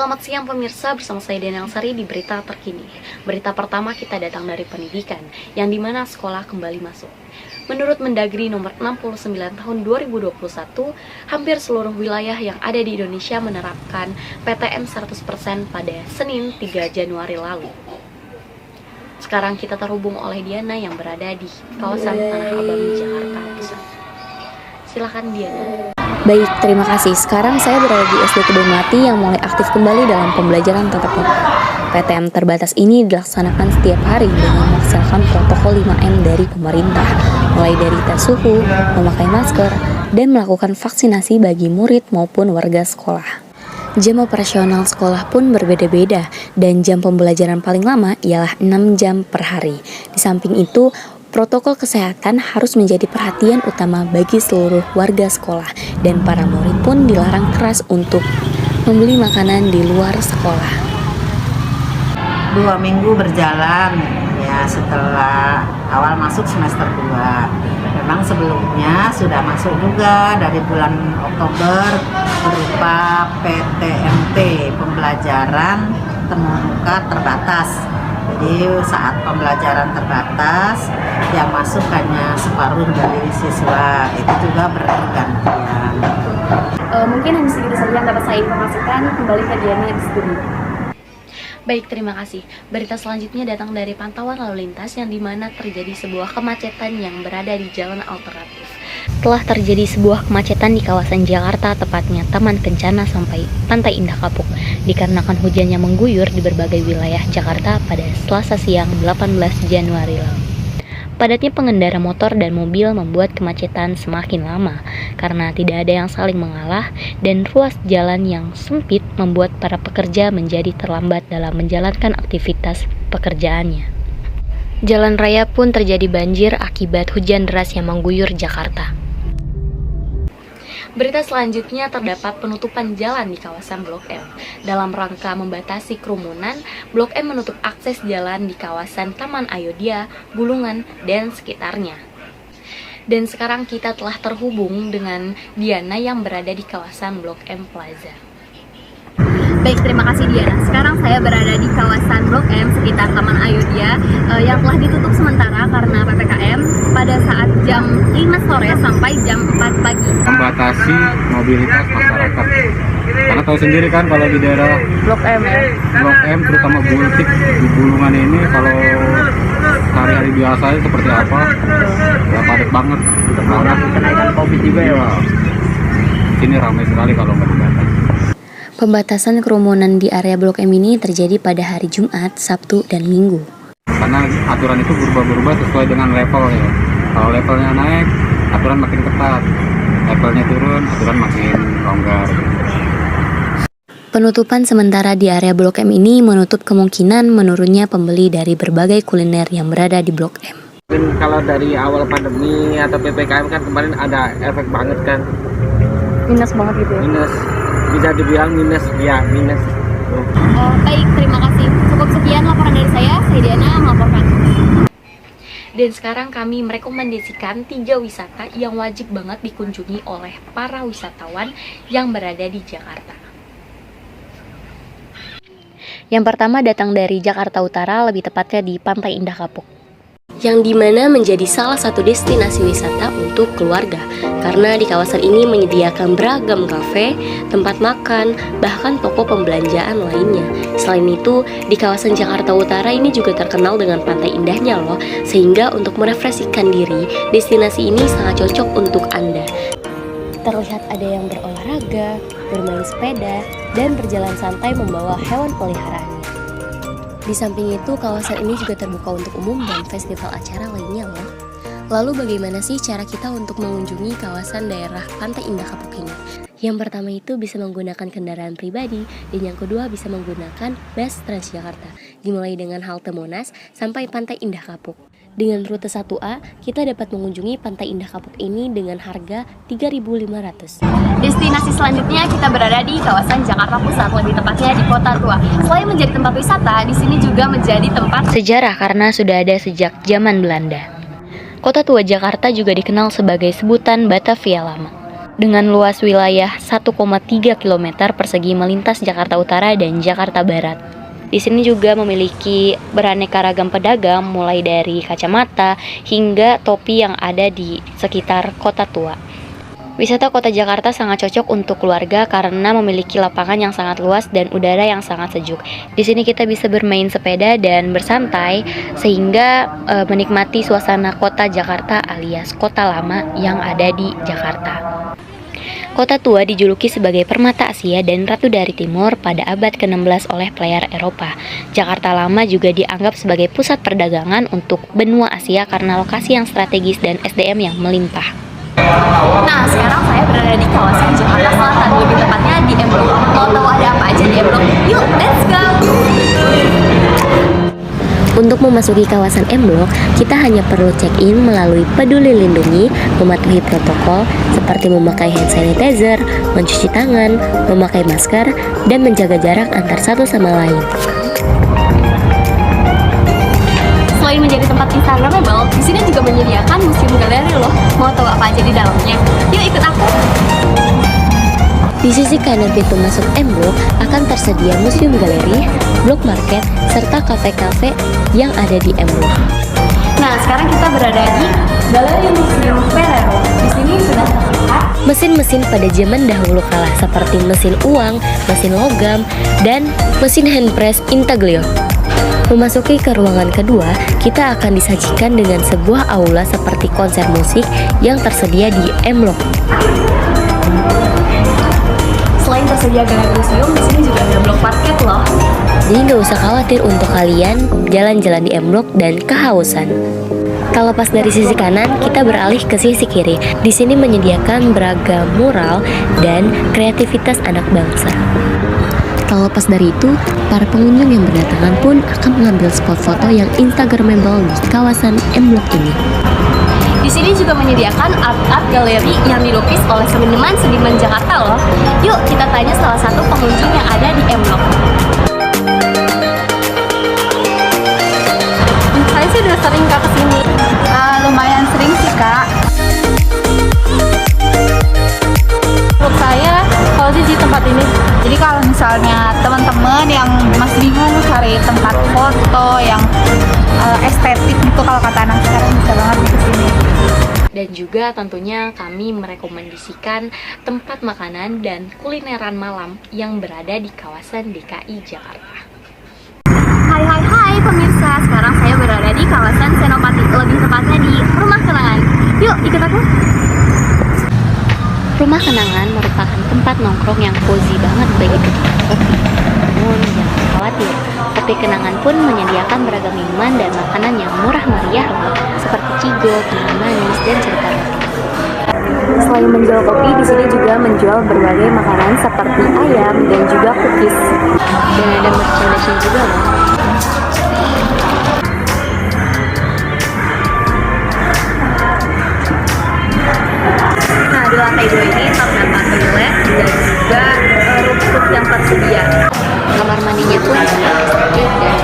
Selamat siang pemirsa, bersama saya Daniel Sari di Berita Terkini. Berita pertama kita datang dari pendidikan, yang dimana sekolah kembali masuk. Menurut Mendagri nomor 69 tahun 2021, hampir seluruh wilayah yang ada di Indonesia menerapkan PTM 100% pada Senin 3 Januari lalu. Sekarang kita terhubung oleh Diana yang berada di kawasan Tanah Abang, Jakarta Pusat. Silakan Diana. Baik, terima kasih. Sekarang saya berada di SD Kebun Melati yang mulai aktif kembali dalam pembelajaran tatap muka. PTM terbatas ini dilaksanakan setiap hari dengan melaksanakan protokol 5M dari pemerintah, mulai dari tes suhu, memakai masker, dan melakukan vaksinasi bagi murid maupun warga sekolah. Jam operasional sekolah pun berbeda-beda, dan jam pembelajaran paling lama ialah 6 jam per hari. Di samping itu, protokol kesehatan harus menjadi perhatian utama bagi seluruh warga sekolah, dan para murid pun dilarang keras untuk membeli makanan di luar sekolah. 2 minggu berjalan ya setelah awal masuk semester 2. Memang sebelumnya sudah masuk juga dari bulan Oktober berupa PTMT, pembelajaran temu muka terbatas. Jadi saat pembelajaran terbatas yang masuk hanya separuh dari siswa, itu juga bergantian. Mungkin hanya segitu saja yang dapat saya informasikan. Kembali ke Diana di studio. Baik, terima kasih. Berita selanjutnya datang dari pantauan lalu lintas yang dimana terjadi sebuah kemacetan yang berada di jalan alternatif. Telah terjadi sebuah kemacetan di kawasan Jakarta, tepatnya Taman Kencana sampai Pantai Indah Kapuk, dikarenakan hujan yang mengguyur di berbagai wilayah Jakarta pada Selasa siang 18 Januari lalu. Padatnya pengendara motor dan mobil membuat kemacetan semakin lama karena tidak ada yang saling mengalah, dan ruas jalan yang sempit membuat para pekerja menjadi terlambat dalam menjalankan aktivitas pekerjaannya. Jalan raya pun terjadi banjir akibat hujan deras yang mengguyur Jakarta. Berita selanjutnya terdapat penutupan jalan di kawasan Blok M. Dalam rangka membatasi kerumunan, Blok M menutup akses jalan di kawasan Taman Ayodhya, Bulungan, dan sekitarnya. Dan sekarang kita telah terhubung dengan Diana yang berada di kawasan Blok M Plaza. Baik, terima kasih Diana. Sekarang saya berada di kawasan Blok M sekitar Taman Ayodhya yang telah ditutup sementara karena PPKM pada saat jam 5 sore sampai jam 4 pagi. Membatasi mobilitas masyarakat. Karena tahu sendiri kan kalau di daerah Blok M ya. Blok M terutama Gultik di Bulungan ini kalau hari-hari biasanya seperti apa? Ya padat banget. Karena kenaikan Covid juga ya. Sini ramai sekali kalau nggak dibatasi. Pembatasan kerumunan di area Blok M ini terjadi pada hari Jumat, Sabtu, dan Minggu. Karena aturan itu berubah-ubah sesuai dengan level ya. Kalau levelnya naik, aturan makin ketat. Levelnya turun, aturan makin longgar. Penutupan sementara di area Blok M ini menutup kemungkinan menurunnya pembeli dari berbagai kuliner yang berada di Blok M. Mungkin kalau dari awal pandemi atau PPKM kan kemarin ada efek banget kan. Minus banget gitu ya? Minus, bisa dibilang minus, ya minus. Baik, terima kasih. Cukup sekian laporan dari saya Diana melaporkan. Dan sekarang kami merekomendasikan 3 wisata yang wajib banget dikunjungi oleh para wisatawan yang berada di Jakarta. Yang pertama datang dari Jakarta Utara, lebih tepatnya di Pantai Indah Kapuk, yang dimana menjadi salah satu destinasi wisata untuk keluarga, karena di kawasan ini menyediakan beragam kafe, tempat makan, bahkan toko pembelanjaan lainnya. Selain itu, di kawasan Jakarta Utara ini juga terkenal dengan pantai indahnya loh, sehingga untuk merefreshingkan diri, destinasi ini sangat cocok untuk Anda. Terlihat ada yang berolahraga, bermain sepeda, dan berjalan santai membawa hewan peliharaannya. Di samping itu, kawasan ini juga terbuka untuk umum dan festival acara lainnya loh. Lalu bagaimana sih cara kita untuk mengunjungi kawasan daerah Pantai Indah Kapuk ini? Yang pertama itu bisa menggunakan kendaraan pribadi, dan yang kedua bisa menggunakan bus Transjakarta, dimulai dengan halte Monas sampai Pantai Indah Kapuk. Dengan rute 1A, kita dapat mengunjungi Pantai Indah Kapuk ini dengan harga 3.500. Destinasi selanjutnya kita berada di kawasan Jakarta Pusat, lebih tepatnya di Kota Tua. Selain menjadi tempat wisata, di sini juga menjadi tempat sejarah karena sudah ada sejak zaman Belanda. Kota Tua Jakarta juga dikenal sebagai sebutan Batavia Lama. dengan luas wilayah 1,3 km persegi melintas Jakarta Utara dan Jakarta Barat. Di sini juga memiliki beraneka ragam pedagang mulai dari kacamata hingga topi yang ada di sekitar Kota Tua. Wisata Kota Jakarta sangat cocok untuk keluarga karena memiliki lapangan yang sangat luas dan udara yang sangat sejuk. Di sini kita bisa bermain sepeda dan bersantai sehingga menikmati suasana Kota Jakarta alias Kota Lama yang ada di Jakarta. Kota Tua dijuluki sebagai Permata Asia dan Ratu dari Timur pada abad ke-16 oleh player Eropa. Jakarta Lama juga dianggap sebagai pusat perdagangan untuk benua Asia karena lokasi yang strategis dan SDM yang melimpah. Nah, sekarang saya berada di kawasan Jakarta Selatan, lebih tepatnya di M Block. Mau tahu ada apa aja di M Block? Yuk, let's go! Untuk memasuki kawasan M Block, kita hanya perlu check-in melalui Peduli Lindungi, mematuhi protokol seperti memakai hand sanitizer, mencuci tangan, memakai masker, dan menjaga jarak antar satu sama lain. Selain menjadi tempat instagramable, di sini juga menyediakan museum galeri loh. Mau tahu apa aja di dalamnya? Yuk ikut aku! Di sisi kanan pintu masuk M Block akan tersedia museum galeri, blok market, serta kafe-kafe yang ada di M Block. Nah, sekarang kita berada di Galeri Museum Ferrero. Di sini sudah terlihat Mesin-mesin pada zaman dahulu kala seperti mesin uang, mesin logam, dan mesin handpress intaglio. Memasuki ke ruangan kedua, kita akan disajikan dengan sebuah aula seperti konser musik yang tersedia di M Block. selain tersedia galeri museum, di sini juga ada blok parkir loh. Jadi nggak usah khawatir untuk kalian jalan-jalan di M Block dan kehausan. Kalau pas dari sisi kanan, kita beralih ke sisi kiri. Di sini menyediakan beragam mural dan kreativitas anak bangsa. Kalau pas dari itu, para pengunjung yang berdatangan pun akan mengambil spot foto yang instagramable di kawasan M Block ini. Di sini juga menyediakan art galeri yang dilukis oleh seniman Jakarta loh. Yuk kita tanya salah satu pengunjung yang ada di M Block. Saya sih udah sering Kak kesini. Lumayan sering sih Kak. Menurut saya kalau di tempat ini, jadi kalau misalnya teman-teman yang masih bingung cari tempat foto yang estetik gitu, kalau kata anak sekarang bisa banget di sini. Dan juga tentunya kami merekomendasikan tempat makanan dan kulineran malam yang berada di kawasan DKI Jakarta. Hai pemirsa, sekarang saya berada di kawasan Senopati, lebih tepatnya di Rumah Kenangan. Yuk ikut aku. Rumah Kenangan merupakan tempat nongkrong yang cozy banget bagi pecinta kopi. Namun jangan khawatir, kopi Kenangan pun menyediakan beragam minuman dan makanan yang murah meriah loh, seperti cigo, kenangan manis, dan cerita roti. Selain menjual kopi, di sini juga menjual berbagai makanan seperti ayam dan juga cookies. Dan ada merchandise juga loh. Nah di lantai 2 ini terdapat toilet dan juga rooftop yang tersedia. Kamar mandinya pun sangat estetik dan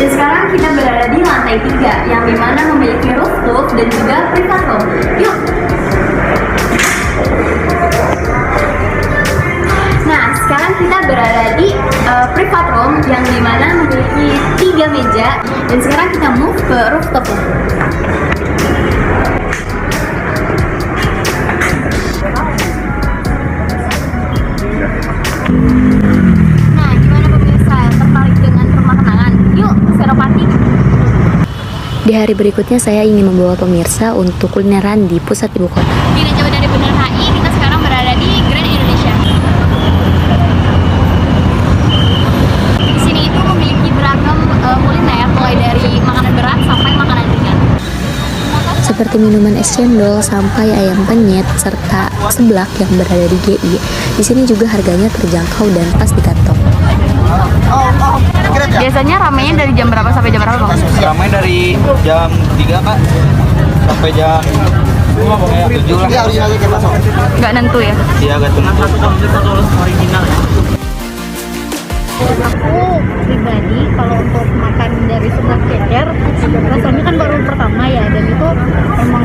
Dan sekarang kita berada di lantai 3 yang dimana memiliki rooftop dan juga private room. Yuk! Nah sekarang kita berada di private room yang dimana memiliki 3 meja. Dan sekarang kita move ke rooftop room. Nah, gimana pemirsa? Tertarik dengan Rumah Kenangan? Yuk, Senopati! Di hari berikutnya saya ingin membawa pemirsa untuk kulineran di pusat ibu kota. Tidak jauh dari Bundaran HI, kita sekarang berada di Grand Indonesia. Di sini itu memiliki beragam kuliner, mulai dari makanan berat sampai makanan ringan. Seperti minuman es cendol sampai ayam penyet serta seblak yang berada di GI. Di sini juga harganya terjangkau dan pas di kantong. Biasanya ramenya dari jam berapa sampai jam berapa, Bang? Ramai dari jam 3 Kak sampai jam 7 lah. Nggak nentu ya? Iya, gak tentu. Aku pribadi kalau untuk makan dari sebelah ceker. Rasanya kan baru pertama ya, dan itu emang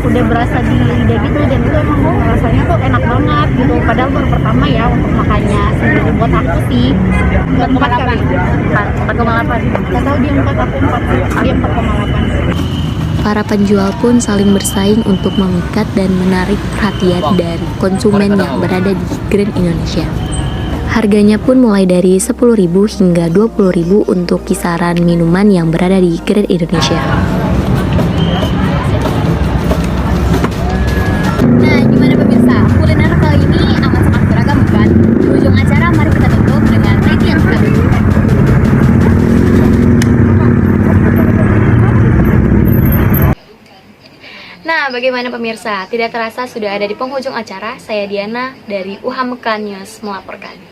udah berasa di lidah gitu, dan itu emang rasanya tuh enak banget gitu. Padahal baru pertama ya untuk makannya sendiri buat aku sih. 4,8 kali. 4,8. Gak tau dia 4, aku 4. Dia 4,8. Para penjual pun saling bersaing untuk memikat dan menarik perhatian dari konsumen yang berada di Grand Indonesia. Harganya pun mulai dari 10.000 hingga 20.000 untuk kisaran minuman yang berada di Grand Indonesia. Nah, gimana pemirsa? Kuliner kali ini amat sangat beragam bukan? Di ujung acara mari kita tutup dengan review yang satu. Nah, bagaimana pemirsa? Tidak terasa sudah ada di penghujung acara. Saya Diana dari UHAMKA News melaporkan.